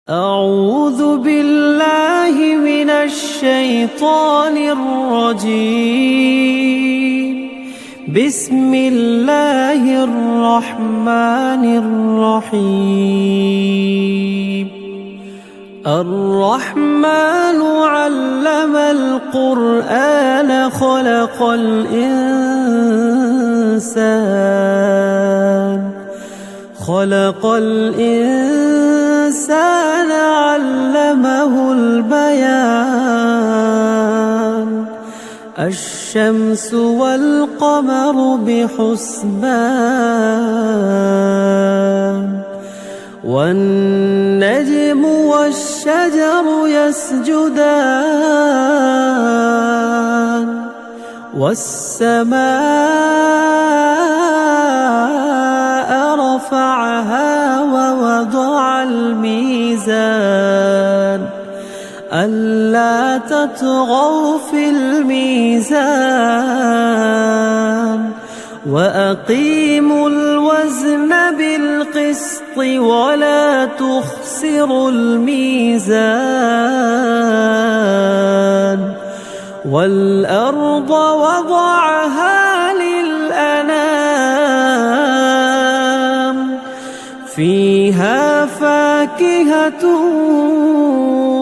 أعوذ بالله من الشيطان الرجيم. بسم الله الرحمن الرحيم. الرحمن علم القرآن خلق الإنسان علمه البيان. الشمس والقمر بحسبان والنجم والشجر يسجدان والسماء رفعها ووضع الميزان ألا تطغوا في الميزان وأقيموا الوزن بالقسط ولا تخسروا الميزان. والأرض وضعها للأنام فيها فاكهة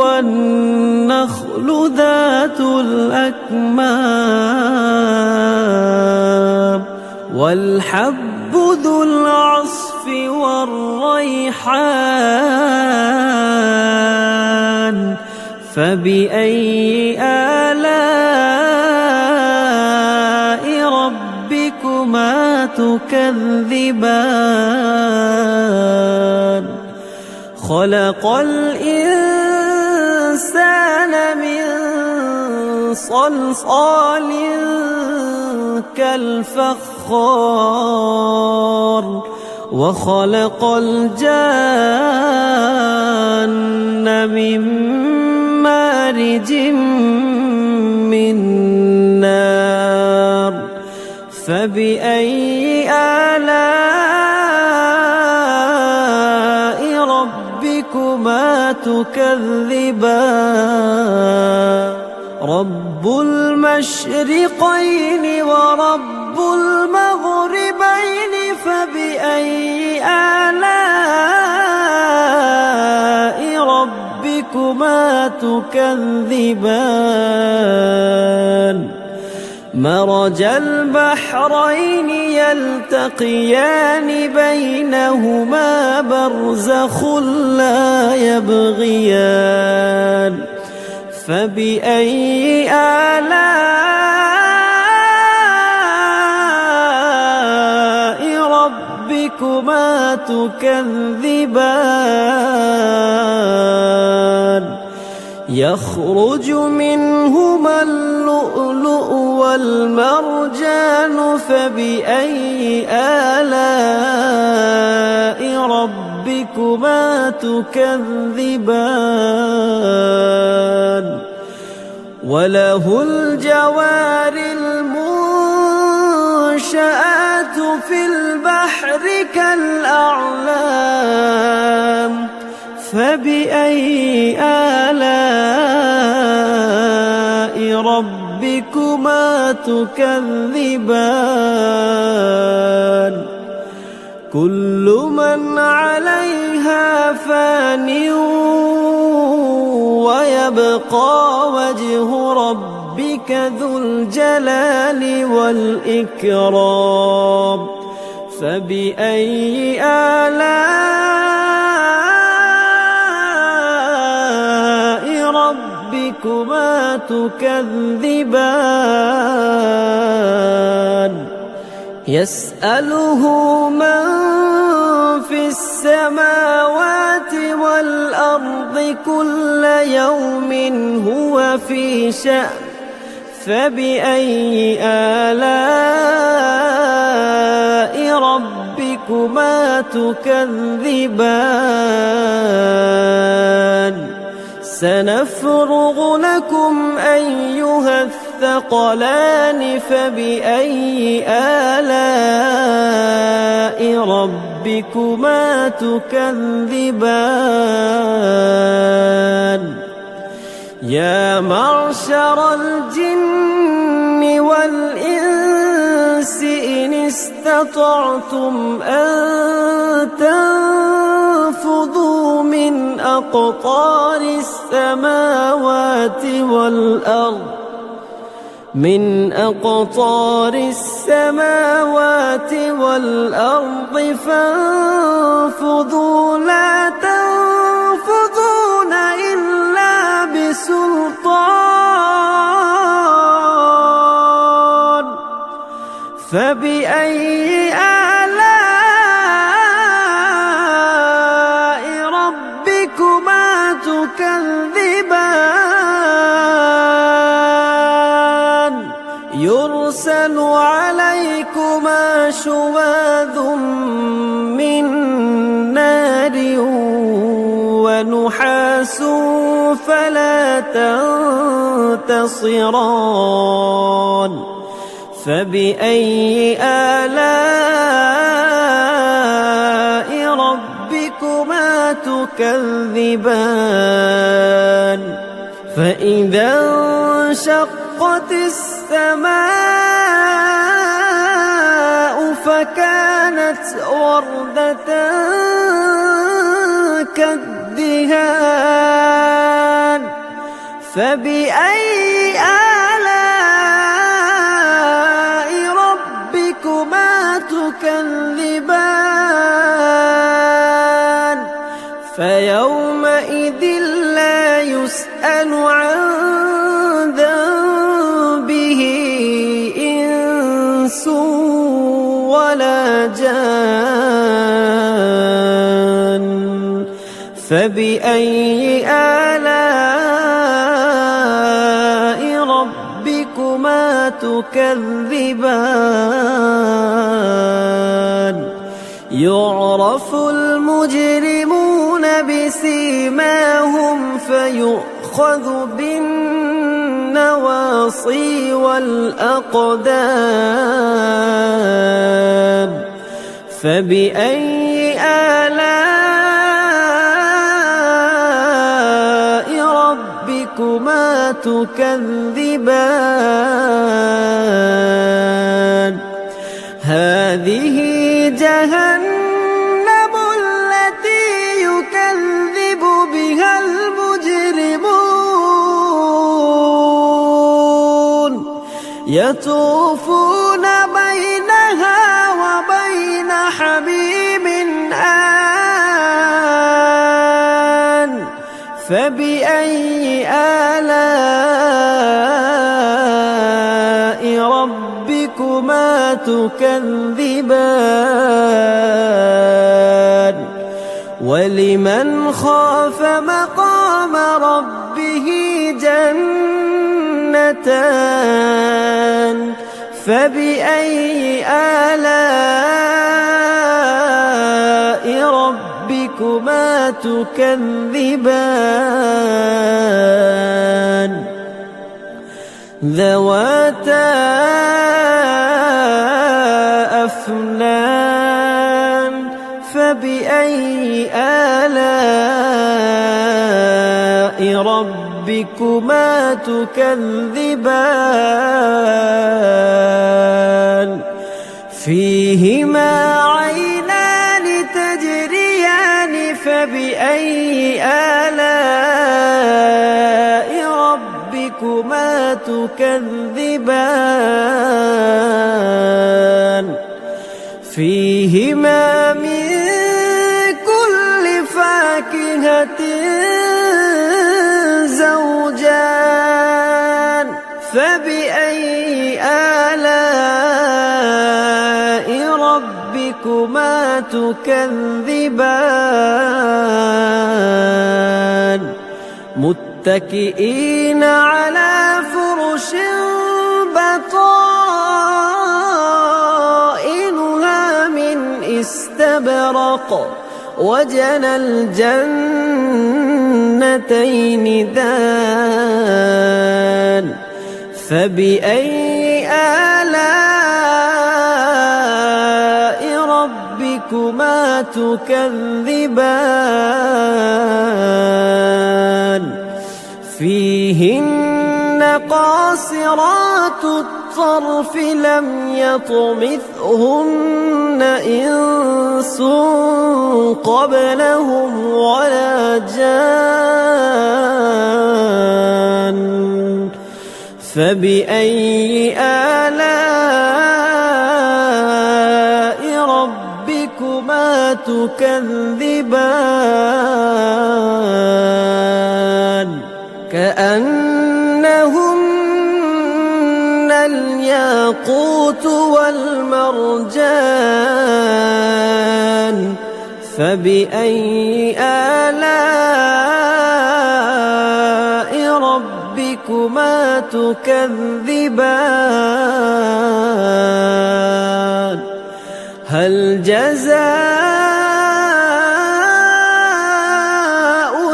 والنخل ذات الأكمام والحب ذو العصف والريحان. فبأي آلاء ربكما تكذبان؟ خلق الإنسان من صلصال كالفخار وخلق الجان من مارج من نار. فبأي آلاء ربكما تكذبان؟ رب المشرقين ورب المغربين فبأي آلاء ربكما تكذبان؟ مرج البحرين يلتقيان بينهما برزخ لا يبغيان. فبأي آلاء ربكما تكذبان؟ يخرج منهما اللؤلؤ والمرجان فبأي آلاء ربكما تكذبان؟ وله الجوار المنشآت في البحر كالأعلام. فبأي آلاء ربكما تكذبان؟ كل من عليها فان ويبقى وجه ربك ذو الجلال والإكرام. فبأي آلاء ربكما تكذبان؟ يسأله من في السماوات والأرض كل يوم هو في شأن. فبأي آلاء ربكما تكذبان؟ سنفرغ لكم أيها الثقلان. فبأي آلاء ربكما تكذبان الجن والإنس إن استطعتم أن تنفذوا من أقطار السماوات والأرض فانفذوا لا تنفذون إلا بسلطان فبأي آلاء ربكما تكذبان يرسل عليكما شواظ من نار ونحاس فلا تنتصران فبأي آلاء ربكما تكذبان فإذا انشقت السماء فكانت وردة كالدهان فبأي آلاء ربكما تكذبان فيومئذ لا يسأل عن ذنبه إنس ولا جان فبأي آلاء ربكما تكذبان يعرف المجرمون بسيماهم فيؤخذ بالنواصي والأقدام فبأي آلاء ربكما تكذبان هذه جهنم التي يكذب بها المجرمون يطوفون بينها وبين حميم آن فبأي آلاء ربكما تكذبان ولمن خاف مقام ربه جنتان فبأي آلاء ربكما تكذبان ذواتا أفنان فبأي آلاء ربكما تكذبان فيهما عينان تجريان فبأي آلاء ربكما تكذبان فيهما من كل فاكهة زوجان فبأي آلاء ربكما تكذبان متكئين على فرش بطائنها من استبرق وجنى الجنتين دان فبأي آلاء ربكما تكذبان فيهن قاصرات الطرف لم يطمثهن إنس قبلهم ولا جان فبأي آلاء ربكما تكذبان كأنهن الياقوت والمرجان فبأي آلاء ربكما تكذبان هل جزاء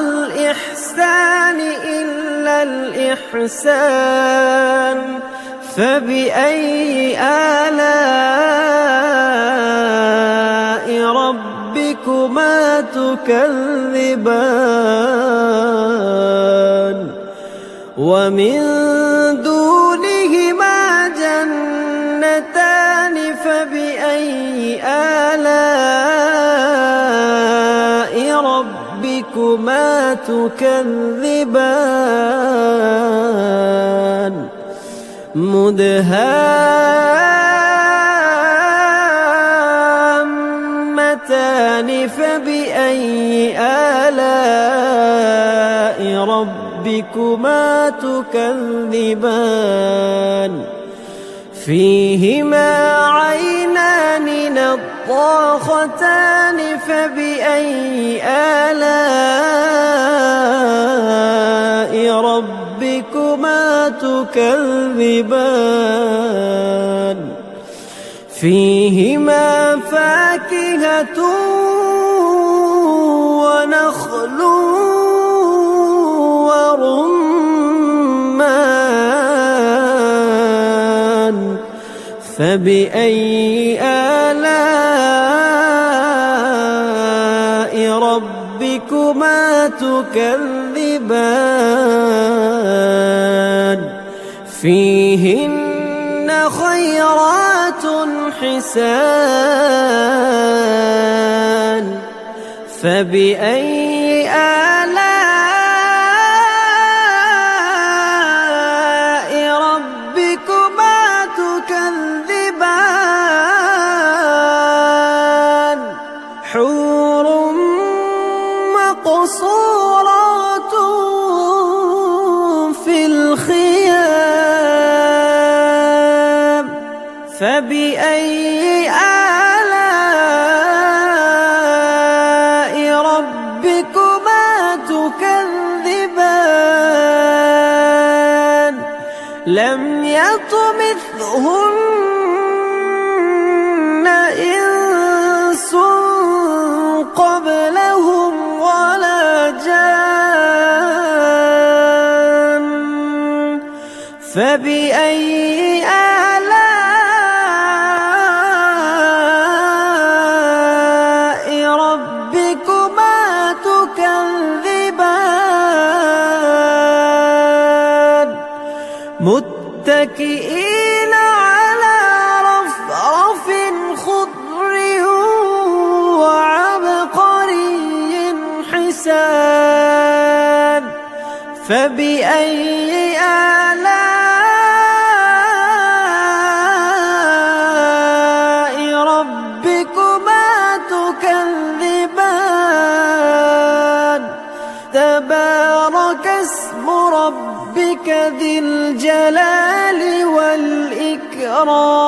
الإحسان إلا الإحسان فبأي آلاء ربكما تكذبان ومن دونهما جنتان فبأي آلاء ربكما تكذبان مدهامتان فبأي آلاء ربكما تكذبان فيهما عينان نضاختان فبأي آلاء ربكما تكذبان فيهما فاكهة ونخل ورمان فبأي آلاء ربكما تكذبان فيهن خيرات حسان فبأي آلاء ربكما تكذبان حور مقصورات في الخيام فبأي آلاء ربكما تكذبان لم يطمثهن إنس قبلهم ولا جان فبأي آلاء ربكما تكذبان متكئين على رفرف خضر وعبقري حسان فبأي آلاء ربكما تكذبان تبارك اسم ربك ذي الجلال والإكرام